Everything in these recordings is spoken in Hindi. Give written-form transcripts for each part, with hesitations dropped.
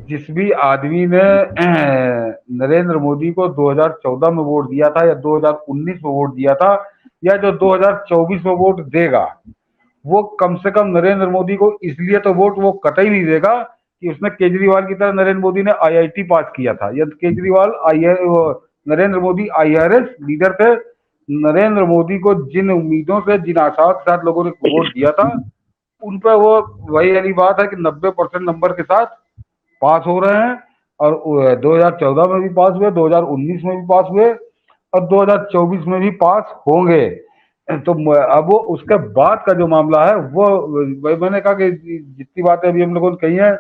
जिस भी आदमी ने नरेंद्र मोदी को 2014 में वोट दिया था या 2019 में वोट दिया था या जो 2024 में वोट देगा, वो कम से कम नरेंद्र मोदी को इसलिए तो वोट वो कतई नहीं देगा कि उसने केजरीवाल की तरह, नरेंद्र मोदी ने आईआईटी पास किया था या केजरीवाल नरेंद्र मोदी आईआरएस लीडर थे। नरेंद्र मोदी को जिन उम्मीदों से, जिन आशाओं के साथ लोगों ने वोट दिया था, उन पर वो वही वाली बात है कि 90% नंबर के साथ पास हो रहे हैं। और 2014 में भी पास हुए, 2019 में भी पास हुए और 2024 में भी पास होंगे। तो अब वो उसके बाद का जो मामला है वो वही मैंने कहा कि जितनी बातें अभी हम लोगों ने कही है,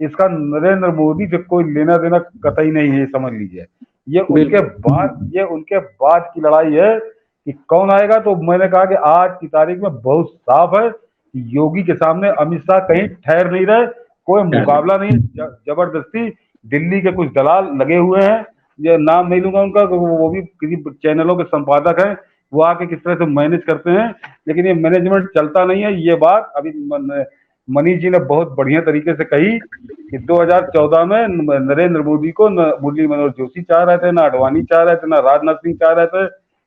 इसका नरेंद्र मोदी से कोई लेना देना कतई नहीं है, समझ लीजिए। ये उनके बाद की लड़ाई है कि कौन आएगा। तो मैंने कहा कि आज की तारीख में बहुत साफ है कि योगी के सामने अमित शाह कहीं ठहर नहीं रहे, कोई मुकाबला नहीं। जबरदस्ती दिल्ली के कुछ दलाल लगे हुए हैं, ये नाम नहीं लूंगा उनका, वो भी किसी चैनलों के संपादक हैं, वो आके किस तरह से मैनेज करते हैं, लेकिन ये मैनेजमेंट चलता नहीं है। ये बात अभी मनीष जी ने बहुत बढ़िया तरीके से कही कि 2014 में नरेंद्र मोदी को न मुरली मनोहर जोशी चाह रहे थे, न आडवाणी चाह रहे थे, न राजनाथ सिंह चाह रहे थे,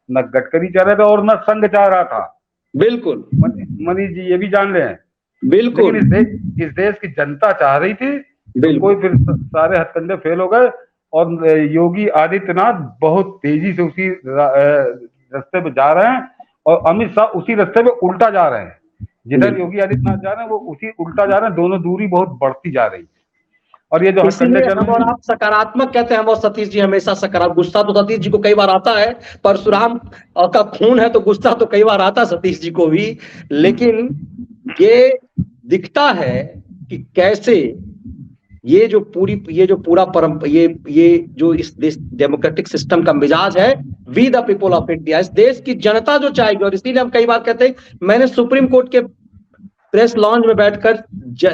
न गडकरी चाह रहे थे और न संघ चाह रहा था। बिल्कुल मनीष जी ये भी जान रहे हैं। बिल्कुल, लेकिन इस देश की जनता चाह रही थी, तो कोई फिर सारे हथकंडे फेल हो गए और योगी आदित्यनाथ बहुत तेजी से उसी रास्ते पे जा रहे हैं और अमित शाह उसी रास्ते पे उल्टा जा रहे हैं। जिधर योगी आदित्यनाथ जा रहे हैं वो उसी उल्टा जा रहे हैं, दोनों दूरी बहुत बढ़ती जा रही है। और ये जो इसीलिए हम और आप सकारात्मक कहते हैं, वो सतीश जी हमेशा सकारात्मक। गुस्सा तो सतीश जी को कई बार आता है, परशुराम का खून है तो गुस्सा तो कई बार आता सतीश जी को भी, लेकिन ये दिखता है कि कैसे ये जो पूरा ये जो इस देश डेमोक्रेटिक सिस्टम का मिजाज है, we the people of India, इस देश की जनता जो चाहेगी। और इसीलिए हम कई बार कहते हैं, मैंने सुप्रीम कोर्ट के प्रेस लॉन्च में बैठकर,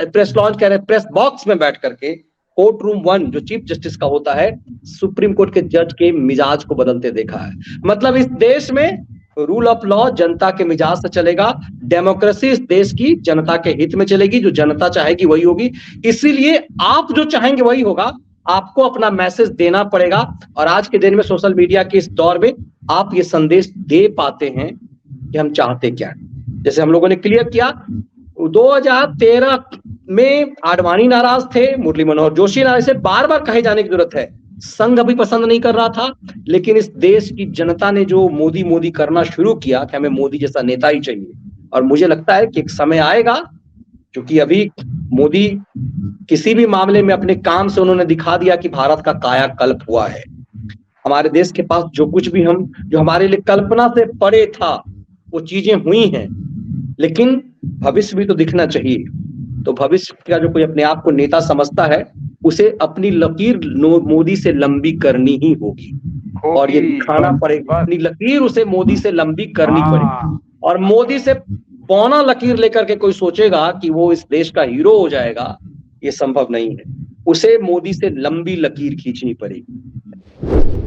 प्रेस बॉक्स में बैठ करके, कोर्ट रूम 1 जो चीफ जस्टिस का होता है, सुप्रीम कोर्ट के जज के मिजाज को बदलते देखा है। मतलब इस देश में रूल ऑफ लॉ जनता के मिजाज से चलेगा, डेमोक्रेसी इस देश की जनता के हित में चलेगी, जो जनता चाहेगी वही होगी। इसीलिए आप जो चाहेंगे वही होगा, आपको अपना मैसेज देना पड़ेगा। और आज के दिन में सोशल मीडिया के इस दौर में आप ये संदेश दे पाते हैं कि हम चाहते क्या। जैसे हम लोगों ने क्लियर किया, 2013 में आडवाणी नाराज थे, मुरली मनोहर जोशी नाराज, से बार बार कहे जाने की जरूरत है। संघ अभी पसंद नहीं कर रहा था, लेकिन इस देश की जनता ने जो मोदी मोदी करना शुरू किया कि हमें मोदी जैसा नेता ही चाहिए। और मुझे लगता है कि एक समय आएगा, क्योंकि अभी मोदी किसी भी मामले में अपने काम से उन्होंने दिखा दिया कि भारत का कायाकल्प हुआ है। हमारे देश के पास जो कुछ भी जो हमारे लिए कल्पना से परे था, वो चीजें हुई हैं, लेकिन भविष्य भी तो दिखना चाहिए। तो भविष्य का जो कोई अपने आप को नेता समझता है, उसे अपनी लकीर मोदी से लंबी करनी ही होगी और ये दिखाना पड़ेगा। अपनी लकीर उसे मोदी से लंबी करनी पड़ेगी। और मोदी से पौना लकीर लेकर के कोई सोचेगा कि वो इस देश का हीरो हो जाएगा, ये संभव नहीं है। उसे मोदी से लंबी लकीर खींचनी पड़ेगी।